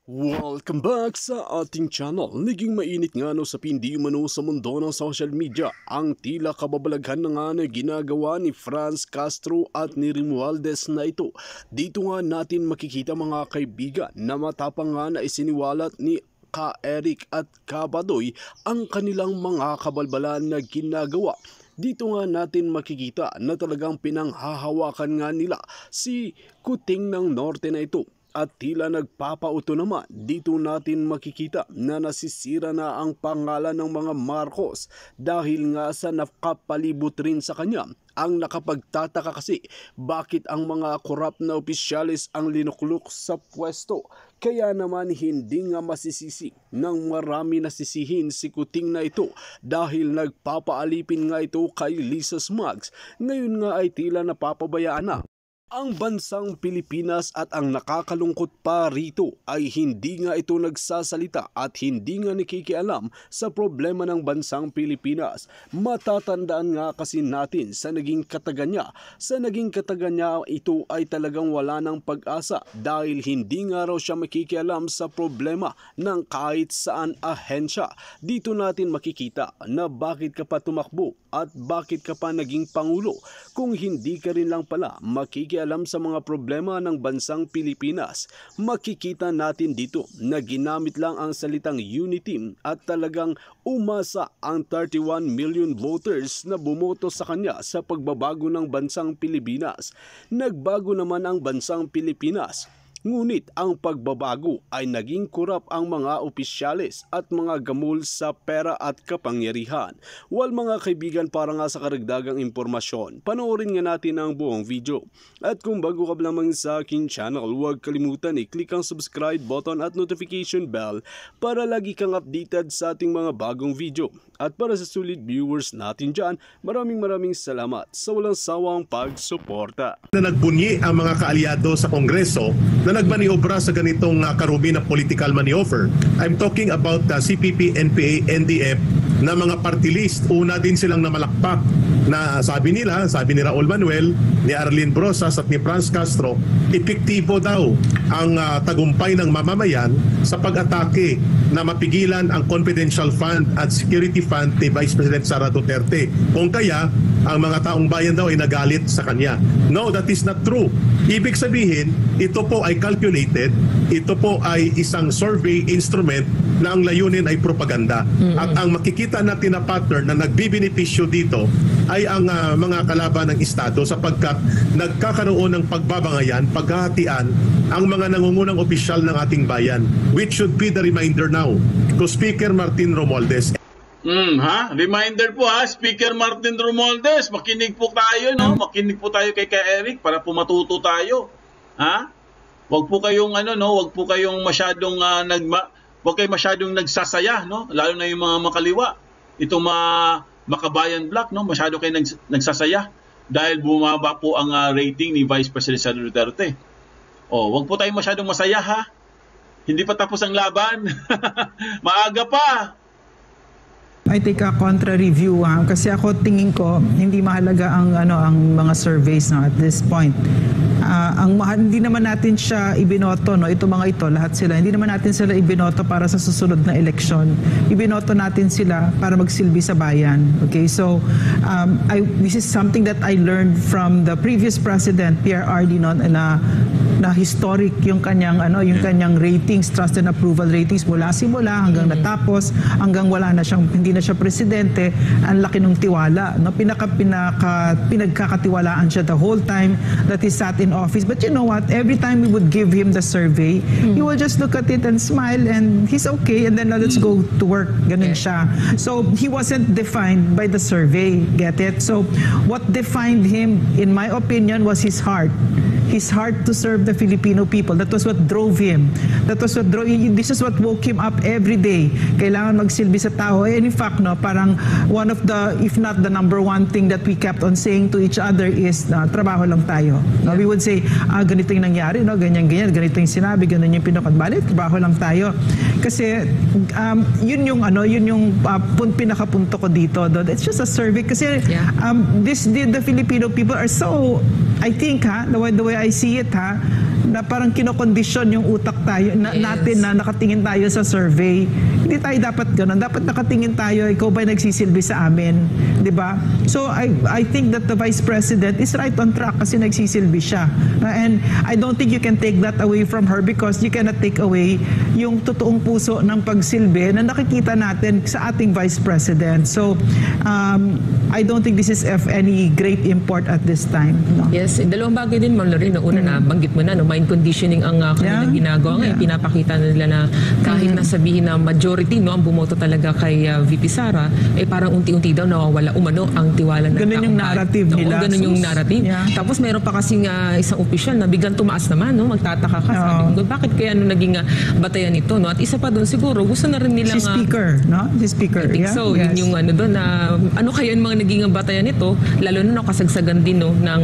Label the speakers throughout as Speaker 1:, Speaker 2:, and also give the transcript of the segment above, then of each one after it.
Speaker 1: Welcome back sa ating channel. Naging mainit nga sa pindi umano sa mundo ng social media ang tila kababalaghan na nga na ginagawa ni Franz Castro at ni Romualdez na ito. Dito nga natin makikita mga kaibigan na matapang nga na isiniwalat ni Ka Eric at Ka Badoy ang kanilang mga kabalbalan na ginagawa. Dito nga natin makikita na talagang pinanghahawakan nga nila si Kuting ng Norte na ito. At tila nagpapauto naman, dito natin makikita na nasisira na ang pangalan ng mga Marcos dahil nga sa nakapalibot rin sa kanya. Ang nakapagtataka kasi bakit ang mga korap na opisyalis ang linuklok sa pwesto. Kaya naman hindi nga masisisi ng marami nasisihin si Kuting na ito dahil nagpapaalipin nga ito kay Lisa Smugs. Ngayon nga ay tila napapabayaan na ang bansang Pilipinas at ang nakakalungkot pa rito ay hindi nga ito nagsasalita at hindi nga nakikialam sa problema ng bansang Pilipinas. Matatandaan nga kasi natin sa naging katagan niya, ito ay talagang wala ng pag-asa dahil hindi nga raw siya makikialam sa problema ng kahit saan ahensya. Dito natin makikita na bakit ka pa tumakbo at bakit ka pa naging pangulo kung hindi ka rin lang pala makikialam sa mga problema ng bansang Pilipinas. Makikita natin dito na ginamit lang ang salitang unity at talagang umasa ang 31 million voters na bumoto sa kanya sa pagbabago ng bansang Pilipinas. Nagbago naman ang bansang Pilipinas. Ngunit ang pagbabago ay naging kurap ang mga opisyales at mga gamul sa pera at kapangyarihan. Well mga kaibigan, para nga sa karagdagang impormasyon, panoorin nga natin ang buong video. At kung bago ka lamang sa aking channel, huwag kalimutan i-click ang subscribe button at notification bell para lagi kang updated sa ating mga bagong video. At para sa sulit viewers natin dyan, maraming salamat sa walang sawang pagsuporta.
Speaker 2: Na nagbunyi ang mga kaalyado sa Kongreso na nagmaniobra sa ganitong karumi na political maneuver. I'm talking about the CPP, NPA, NDF na mga party list. Una din silang namalakpak na sabi ni Raul Manuel, ni Arlene Brosas at ni Franz Castro, epektibo daw ang tagumpay ng mamamayan sa pag-atake na mapigilan ang confidential fund at security fund ni Vice President Sara Duterte. Kung kaya, ang mga taong bayan daw ay nagalit sa kanya. No, that is not true. Ibig sabihin, ito po ay calculated, ito po ay isang survey instrument na ang layunin ay propaganda. At ang makikita natin na pattern na nagbibenepisyo dito ay ang mga kalaban ng Estado sapagkat nagkakaroon ng pagbabangayan, paghahatian ang mga nangungunang opisyal ng ating bayan, which should be the reminder now to Speaker Martin Romualdez.
Speaker 3: Reminder po Speaker Martin Romualdez, makinig po tayo, no? Makinig po tayo kay Eric para po matuto tayo. Wag po kayong wag po kayong masyadong wag kayong masyadong nagsasaya, no? Lalo na yung mga makaliwa. Itong mga makabayan block, no? Masyado kayong nagsasaya dahil bumaba po ang rating ni Vice President Sara Duterte. Wag po tayong masyadong masaya, Hindi pa tapos ang laban. Maaga pa.
Speaker 4: I take a contra-review kasi ako tingin ko hindi mahalaga ang mga surveys at this point. Hindi naman natin siya ibinoto, no? Ito mga ito, lahat sila. Hindi naman natin sila ibinoto para sa susunod na eleksyon. Ibinoto natin sila para magsilbi sa bayan. Okay, so this is something that I learned from the previous president, PRRD, no, na historic yung kanyang ratings, trust and approval ratings mula simula hanggang natapos, hanggang hindi na siya presidente. Ang laki ng tiwala, no? Pinagkakatiwalaan siya the whole time that he sat in office. But you know what? Every time we would give him the survey, he will just look at it and smile and he's okay, and then let's go to work. Ganun siya. So he wasn't defined by the survey. Get it? So what defined him, in my opinion, was his heart. His heart to serve the Filipino people. That was what drove him. This is what woke him up every day. Kailangan magsilbi sa tao. And in fact, no, parang one of the, if not the number one thing that we kept on saying to each other is, trabaho lang tayo. No, we would say, ganito yung nangyari, no, ganyan, ganito yung sinabi, ganun yung pinakadbalik, trabaho lang tayo. Kasi, yun yung pinakapunto ko dito. It's just a survey. Kasi, the Filipino people are so, I think, the way I see it, na parang kinokondisyon yung utak tayo, natin na nakatingin tayo sa survey. Hindi tayo dapat ganun. Dapat nakatingin tayo, ikaw ba nagsisilbi sa amin? Di ba? So I think that the Vice President is right on track kasi nagsisilbi siya. And I don't think you can take that away from her because you cannot take away yung totoong puso ng pagsilbi na nakikita natin sa ating Vice President. So I don't think this is of any great import at this time. No?
Speaker 5: Yes, dalawang bagay din, Ma'am Lorraine. Una na, banggit mo na, no, mind conditioning ang kanilang ginagawa ngayon. Pinapakita na nila na kahit nasabihin na majority no, ang bumoto talaga kay VP Sara, parang unti-unti daw nawawala umano ang tiwala ng
Speaker 4: ganun yung narrative nila.
Speaker 5: Ganun yung narrative. Tapos meron pa kasing isang opisyal na biglang tumaas naman, no? Magtataka ka. Sabi ko, bakit kaya naging batayan ito? No? At isa pa doon siguro, gusto na rin nilang...
Speaker 4: Si Speaker, no? Si Speaker.
Speaker 5: I think so. Yun yung doon na ano kaya yung mga naging batayan nito, lalo na kasagsagan din no, ng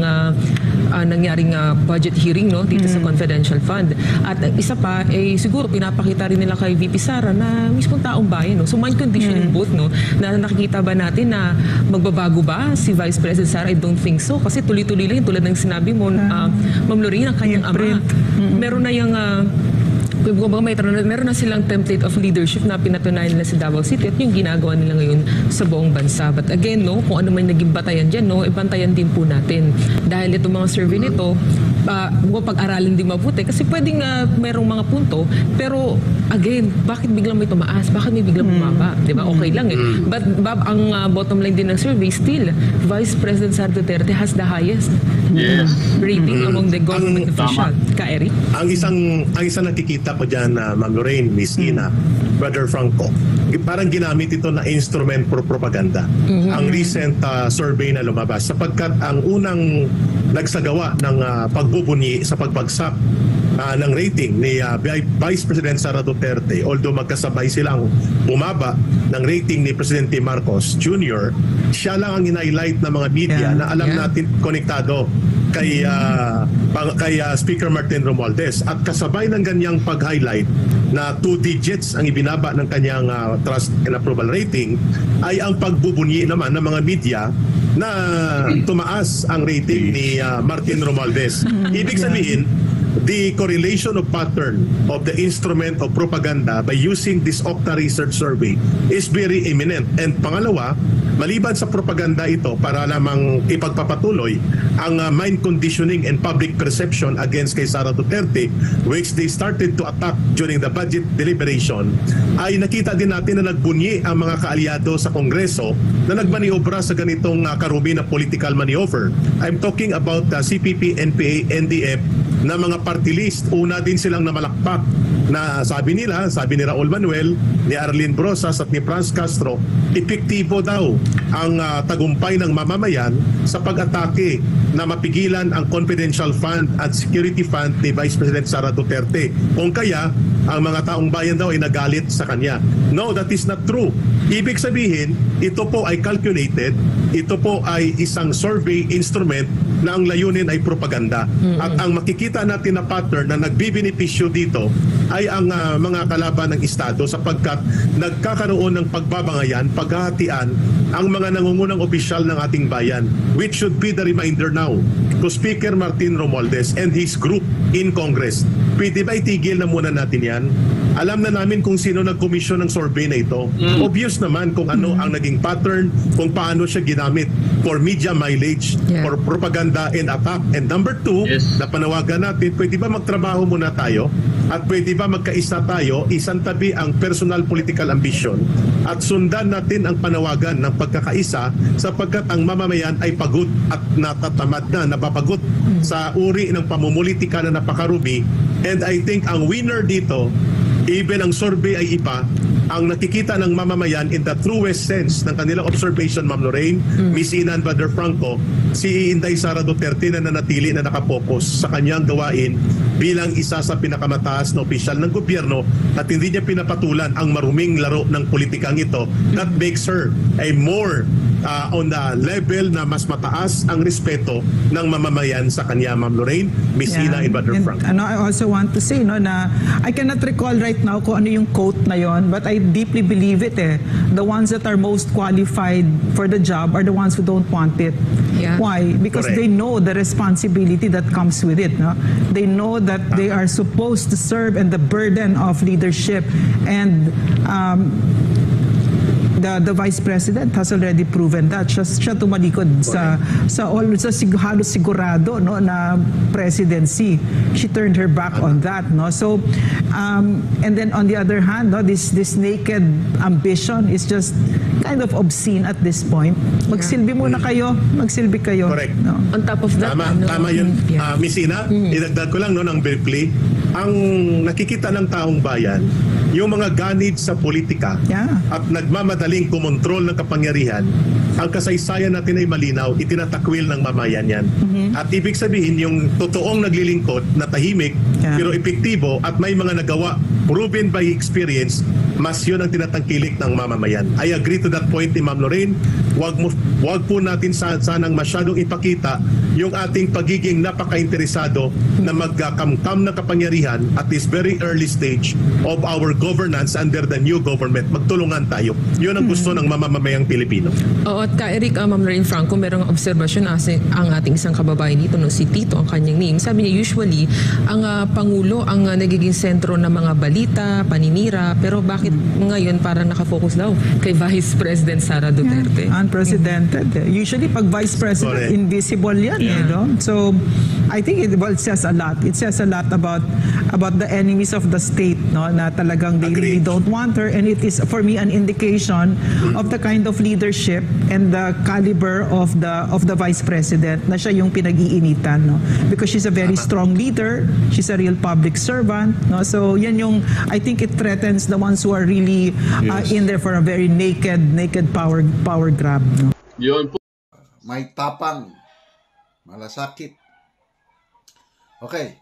Speaker 5: nangyaring budget hearing no, dito sa confidential fund. At isa pa, siguro pinapakita rin nila kay VP Sara na mismo taong bayan. No? So mind conditioning both, no? Na nakikita ba natin na magbabago ba si Vice President Sara? I don't think so. Kasi tuloy-tuloy lang tulad ng sinabi mo, Ma'am Lorraine, ang kanyang ama. Meron na yung meron na silang template of leadership na pinatunayan nila sa Davao City at yung ginagawa nila ngayon sa buong bansa. But again, no, kung ano man naging batayan dyan, no, bantayan din po natin. Dahil itong mga survey nito, pag-aralin din mabuti kasi pwedeng merong mga punto, pero again, bakit biglang may tumaas? Bakit may biglang bumaba? Diba? Okay lang eh. But ang bottom line din ng survey, still, Vice President Sara Duterte has the highest rating among the government official. Ka-Eric?
Speaker 2: Ang isang nakikita ko dyan, Ma'am Lorraine, Miss Ina, Brother Franco, parang ginamit ito na instrument for propaganda. Ang recent survey na lumabas, sapagkat ang unang nagsagawa ng pagbubunyi sa pagbagsak ng rating ni Vice President Sara Duterte, although magkasabay silang bumaba ng rating ni Presidente Marcos Jr., siya lang ang in-highlight ng mga media na alam natin konektado kay Speaker Martin Romualdez. At kasabay ng ganyang pag-highlight na 2 digits ang ibinaba ng kanyang trust and approval rating ay ang pagbubunyi naman ng mga media na tumaas ang rating ni Martin Romualdez. Ibig sabihin, the correlation of pattern of the instrument of propaganda by using this Okta Research Survey is very imminent. And pangalawa, maliban sa propaganda ito para lamang ipagpapatuloy ang mind conditioning and public perception against kay Sara Duterte, which they started to attack during the budget deliberation, ay nakita din natin na nagbunyi ang mga kaalyado sa Kongreso na nagmaniobra sa ganitong karumi na political maneuver. I'm talking about the CPP, NPA, NDF na mga party list. Una din silang namalakpak na sabi ni Raul Manuel, ni Arlene Brosas at ni Franz Castro, epektibo daw ang tagumpay ng mamamayan sa pag-atake na mapigilan ang confidential fund at security fund ni Vice President Sara Duterte. Kung kaya, ang mga taong bayan daw ay nagalit sa kanya. No, that is not true. Ibig sabihin, ito po ay calculated, ito po ay isang survey instrument na ang layunin ay propaganda. At ang makikita natin na pattern na nagbibenepisyo dito ay ang mga kalaban ng Estado sapagkat nagkakaroon ng pagbabangayan, paghahatian ang mga nangungunang opisyal ng ating bayan, which should be the reminder now to Speaker Martin Romualdez and his group in Congress. Pwede ba itigil na muna natin yan? Alam na namin kung sino nag-komisyon ng survey na ito. Obvious naman kung ano ang naging pattern, kung paano siya ginamit for media mileage, for propaganda and attack. And number 2, na panawagan natin, pwede ba magtrabaho muna tayo? At pwede ba magkaisa tayo, isantabi ang personal political ambition at sundan natin ang panawagan ng pagkakaisa sapagkat ang mamamayan ay pagod at natatamad na, napapagod sa uri ng pamumulitika na napakarumi. And I think ang winner dito, even ang survey ay iba, ang nakikita ng mamamayan in the truest sense ng kanilang observation, Ma'am Lorraine, Miss Ina and Brother Franco, si Inday Sara Duterte na nanatili na nakapokus sa kanyang gawain bilang isa sa pinakamataas na opisyal ng gobyerno at hindi niya pinapatulan ang maruming laro ng politikang ito. That makes her a more on the level na mas mataas ang respeto ng mamamayan sa kanya, Ma'am Lorraine, Miss Ina, and Brother
Speaker 4: And,
Speaker 2: Frank.
Speaker 4: I also want to say na I cannot recall right now kung ano yung quote na yon, but I deeply believe it The ones that are most qualified for the job are the ones who don't want it.
Speaker 5: Yeah.
Speaker 4: Why? Because
Speaker 2: Correct.
Speaker 4: they know the responsibility that comes with it. No? They know that they are supposed to serve and the burden of leadership. And the Vice President has already proven that. Siya tumalikod sa halos sigurado na presidency. She turned her back on that. So, and then on the other hand, this naked ambition is just kind of obscene at this point. Magsilbi muna kayo, magsilbi kayo.
Speaker 2: Correct.
Speaker 4: No?
Speaker 5: On top of that,
Speaker 2: Tama yun.
Speaker 5: yeah.
Speaker 2: Miss Ina, idagdag ko lang ng briefly, ang nakikita ng taong bayan, yung mga ganid sa politika at nagmamadaling kumontrol ng kapangyarihan, ang kasaysayan natin ay malinaw, itinatakwil ng mamayan yan. At ibig sabihin, yung totoong naglilingkod na tahimik, pero epektibo at may mga nagawa, proven by experience, mas yun ang tinatangkilik ng mamamayan. I agree to that point ni Ma'am Lorraine. Wag po natin sanang masyadong ipakita yung ating pagiging napaka-interesado na magkakamkam ng kapangyarihan at this very early stage of our governance under the new government. Magtulungan tayo. Yun ang gusto ng mamamayang Pilipino.
Speaker 5: Oo, at Eric, Ma'am Lorraine Franco, merong obserbasyon ang ating isang kababayan dito, si Tito, ang kanyang name. Sabi niya, usually, ang Pangulo ang nagiging sentro ng mga balita, paninira, pero bakit ngayon parang nakafocus daw kay Vice President Sara Duterte?
Speaker 4: Unprecedented. Usually, pag Vice President,
Speaker 2: Correct.
Speaker 4: invisible yan. No? So, I think it says a lot. It says a lot about the enemies of the state, no? Na talagang they really don't want her, and it is for me an indication of the kind of leadership and the caliber of the Vice President na siya yung pinag-iinitan, no? Because she's a very strong leader, she's a real public servant, no? So yan yung, I think it threatens the ones who are really in there for a very naked power grab, no?
Speaker 3: Yun po.
Speaker 6: May tapang, malasakit. Okay.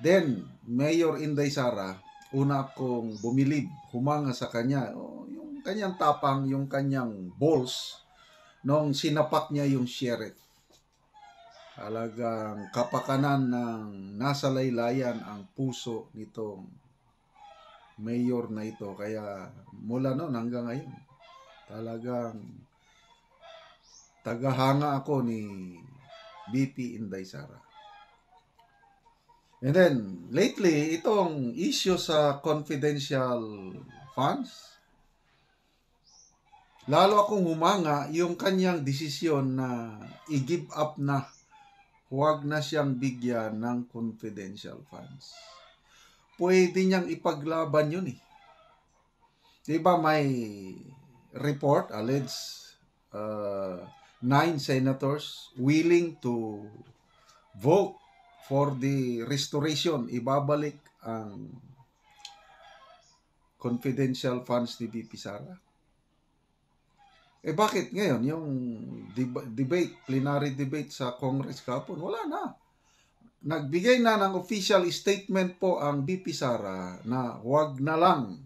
Speaker 6: Then, Mayor Inday Sara, una akong bumilib, humanga sa kanya. Yung kanyang tapang, yung kanyang balls, nung sinapak niya yung sheriff. Talagang kapakanan ng nasa laylayan ang puso nitong mayor na ito. Kaya mula noon hanggang ngayon, talagang tagahanga ako ni BP Inday Sara. And then, lately, itong issue sa confidential funds, lalo akong humanga yung kanyang desisyon na i-give up na, huwag na siyang bigyan ng confidential funds. Pwede niyang ipaglaban yun . Diba may report, alleged 9 senators willing to vote for the restoration, ibabalik ang confidential funds ni BP Sara. Bakit ngayon yung debate, plenary debate sa Congress kahapon, wala na. Nagbigay na ng official statement po ang BP Sara na huwag na lang.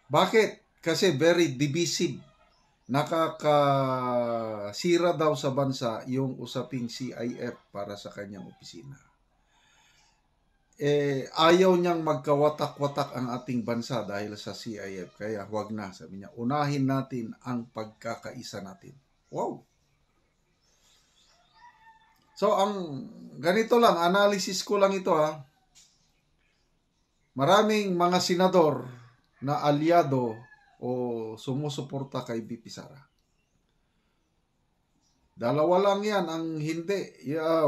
Speaker 6: Bakit? Kasi very divisive. Nakakasira daw sa bansa yung usaping CIF para sa kanyang opisina. Ayaw niyang magkawatak-watak ang ating bansa dahil sa CIF. Kaya huwag na, sabi niya. Unahin natin ang pagkakaisa natin. Wow! So, ang ganito lang, analysis ko lang ito . Maraming mga senador na aliado o sumusuporta kay BP Sara. Dalawa lang yan ang hindi.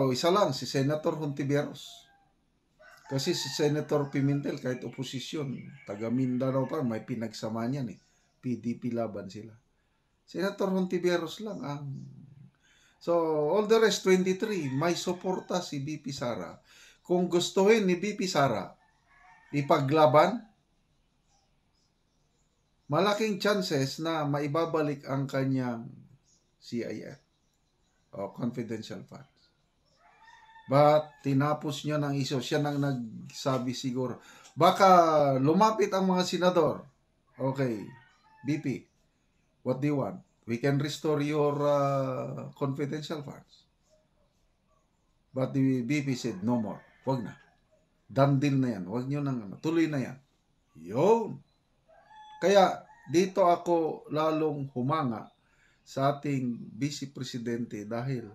Speaker 6: Isa lang, si Senator Hontiveros. Kasi si Senator Pimentel, kahit oposisyon, taga Mindanao pa, may pinagsama niyan . PDP laban sila. Senator Hontiveros lang ang... So, all the rest, 23, may suporta si BP Sara. Kung gustuhin ni BP Sara ipaglaban, malaking chances na maibabalik ang kanyang CIF o confidential funds. But tinapos niya ng isyo. Siya nang nagsabi siguro. Baka lumapit ang mga senador. Okay, BP, What do you want? We can restore your confidential funds. But the BP said, no more. Wag na. Done deal na yan. Wag nyo nang tuloy na yan. Yun. Kaya dito ako lalong humanga sa ating Vice Presidente dahil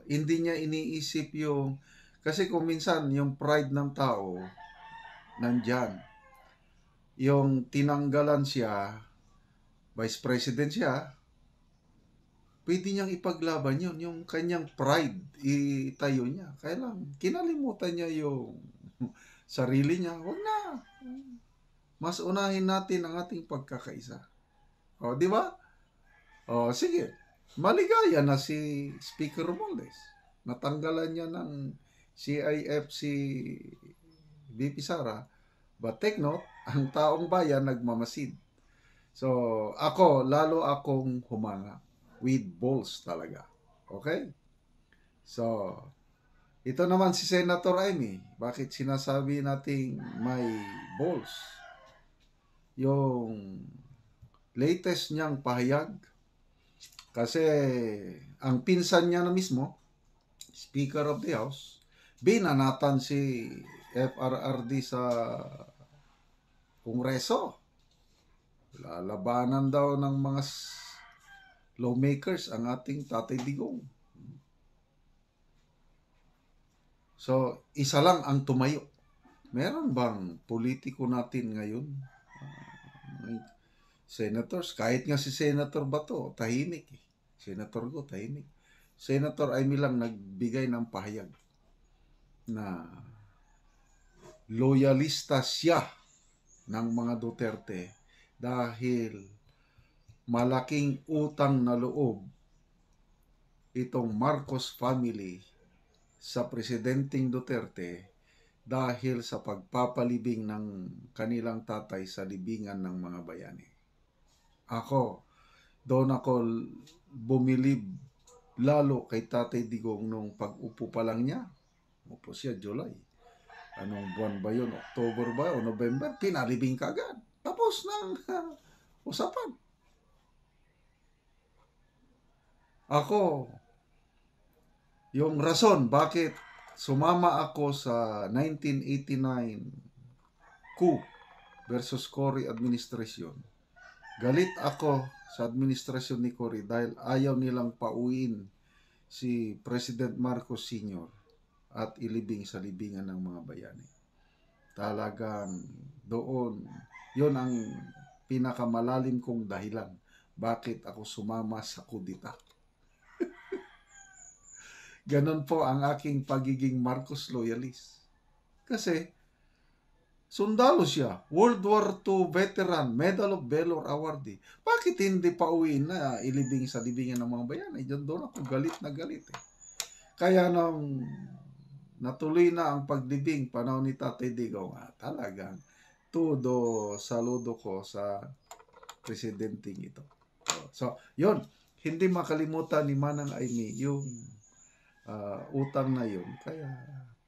Speaker 6: hindi niya iniisip yung, kasi kung minsan yung pride ng tao nandyan. Yung tinanggalan siya, Vice President siya, pwede niyang ipaglaban yun. Yung kanyang pride, itayo niya. Kaya lang, kinalimutan niya yung sarili niya. Huwag na. Mas unahin natin ang ating pagkakaisa. O, di ba? O, sige. Maligaya na si Speaker Romualdez. Natanggalan niya ng CIF si VP Sara. But take note, ang taong bayan nagmamasid. So, lalo akong humanga. With balls talaga. Okay? So, ito naman si Senator Amy. Bakit sinasabi nating may balls? Yung latest niyang pahayag. Kasi, ang pinsan niya na mismo, Speaker of the House, binanatan si FRRD sa Kongreso. Lalabanan daw ng mga lawmakers ang ating Tatay Digong. So, isa lang ang tumayo. Meron bang politiko natin ngayon? Senators, kahit nga si Senator Bato, tahimik eh. Senator Go, tahimik. Senator Amy lang nagbigay ng pahayag na loyalista siya ng mga Duterte dahil malaking utang na loob itong Marcos family sa Presidenteng Duterte dahil sa pagpapalibing ng kanilang tatay sa libingan ng mga bayani. Doon ako bumilib lalo kay Tatay Digong nung pag-upo pa lang niya. Upo siya July. Anong buwan ba yun? October ba o November? Pinalibing kagad. Tapos ng usapan. Yung rason bakit sumama ako sa 1989 coup versus Cory administration. Galit ako sa administrasyon ni Cory dahil ayaw nilang pauwiin si President Marcos Sr. at ilibing sa libingan ng mga bayani. Talagang doon, yun ang pinakamalalim kong dahilan bakit ako sumama sa kudita. Ganon po ang aking pagiging Marcos loyalist. Kasi, sundalo siya, World War II veteran, Medal of Valor awardee. Bakit hindi pa uwiin na ilibing sa libingan ng mga bayan? Diyan doon ako galit na galit eh. Kaya nung natuloy na ang paglibing panahon ni Tatay Digong, talagang todo saludo ko sa presidenteng ito. So, yun. Hindi makalimutan ni Manang Amy yung utang na yun. Kaya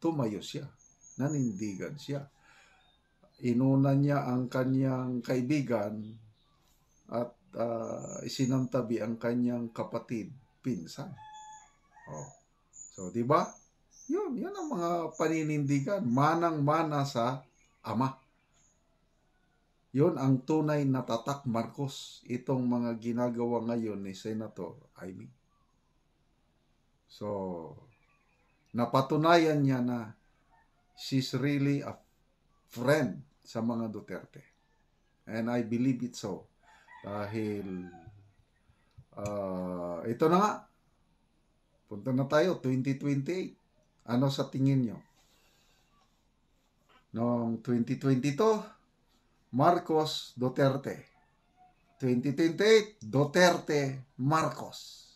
Speaker 6: tumayo siya. Nanindigan siya. Inuna niya ang kanyang kaibigan at isinantabi ang kanyang kapatid, pinsan. So, di ba? Yun ang mga paninindigan. Manang-mana sa ama. Yun ang tunay na tatak Marcos. Itong mga ginagawa ngayon ni Senator Amy. So, napatunayan niya na she's really a friend sa mga Duterte. And I believe it so. Dahil, ito na nga. Punta na tayo, 2028. Ano sa tingin nyo? Noong 2022, Marcos Duterte. 2028, Duterte Marcos.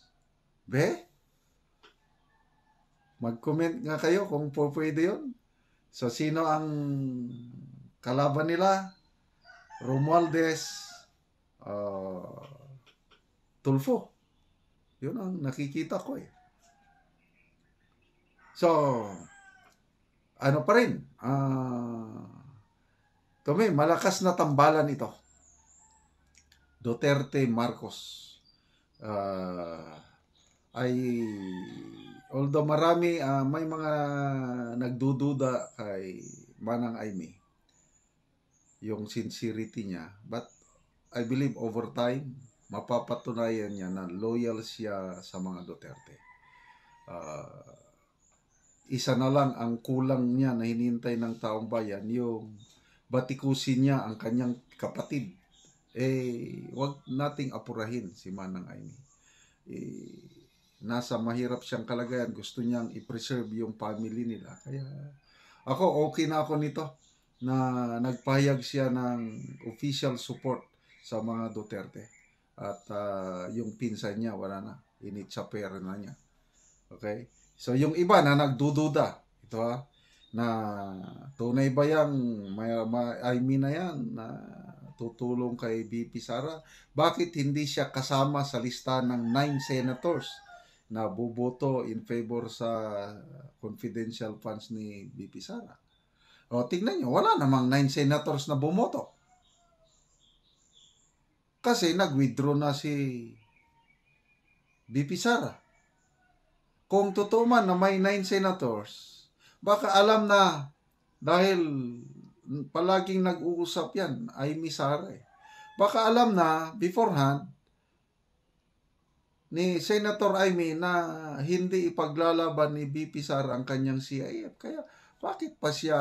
Speaker 6: Mag-comment nga kayo kung pwede yun. So, sino ang kalaban nila? Romualdez, Tulfo. Yun ang nakikita ko eh. So, ano pa rin? Malakas na tambalan ito. Duterte Marcos. Although marami, may mga nagdududa kay Manang Aimee, yung sincerity niya, but I believe over time, mapapatunayan niya na loyal siya sa mga Duterte. Isa na lang ang kulang niya na hinihintay ng taong bayan, yung batikusin niya ang kanyang kapatid. Wag nating apurahin si Manang Aimee. Nasa mahirap siyang kalagayan, gusto niyang i-preserve yung family nila. Kaya ako, okay na ako nito na nagpahayag siya ng official support sa mga Duterte. At yung pinsan niya, wala na. Initsaper na niya. Okay? So yung iba na nagdududa, ito na tunay ba yung Aimee na yan na tutulong kay VP Sara? Bakit hindi siya kasama sa lista ng 9 senators na buboto in favor sa confidential funds ni VP Sara? O tingnan nyo, wala namang 9 senators na bumoto. Kasi nag-withdraw na si VP Sara. Kung totoo man na may 9 senators, baka alam na dahil palaging nag-uusap yan, Aimee Sara. Baka alam na beforehand ni Senator Aimee na hindi ipaglalaban ni VP Sara ang kanyang CIF. Kaya bakit pa siya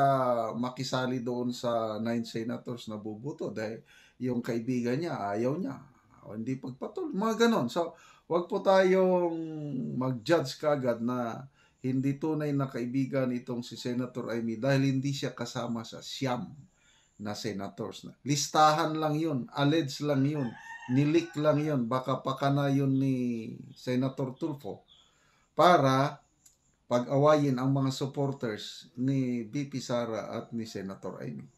Speaker 6: makisali doon sa 9 senators na bubuto? Dahil yung kaibigan niya, ayaw niya. O hindi pagpatuloy. Mga ganon. So, wag po tayong mag-judge kagad na hindi tunay na kaibigan itong si Senator Aimee dahil hindi siya kasama sa siyam na senators. Listahan lang yun, alleged lang yun, nilik lang yun, baka pakana yun ni Senator Tulfo para pag-awayin ang mga supporters ni VP Sara at ni Senator Aimee.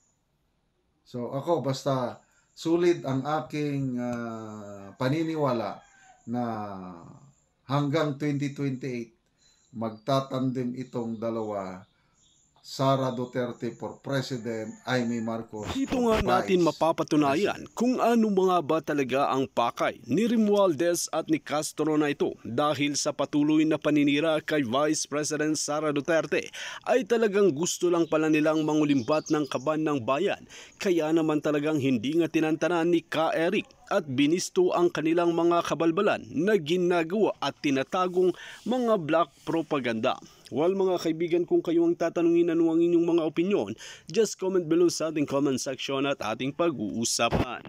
Speaker 6: So ako basta sulit ang aking paniniwala na hanggang 2028 magtatandem itong dalawa, Sara Duterte for President, Aimee Marcos.
Speaker 1: Dito nga natin mapapatunayan kung ano mga ba talaga ang pakay ni Romualdez at ni Castro na ito dahil sa patuloy na paninira kay Vice President Sara Duterte ay talagang gusto lang pala nilang mangulimbat ng kaban ng bayan. Kaya naman talagang hindi nga tinantanan ni Ka Eric at binisto ang kanilang mga kabalbalan na ginagawa at tinatagong mga black propaganda. Well mga kaibigan, kung kayo ang tatanungin ano ang inyong mga opinyon, just comment below sa ating comment section at ating pag-uusapan.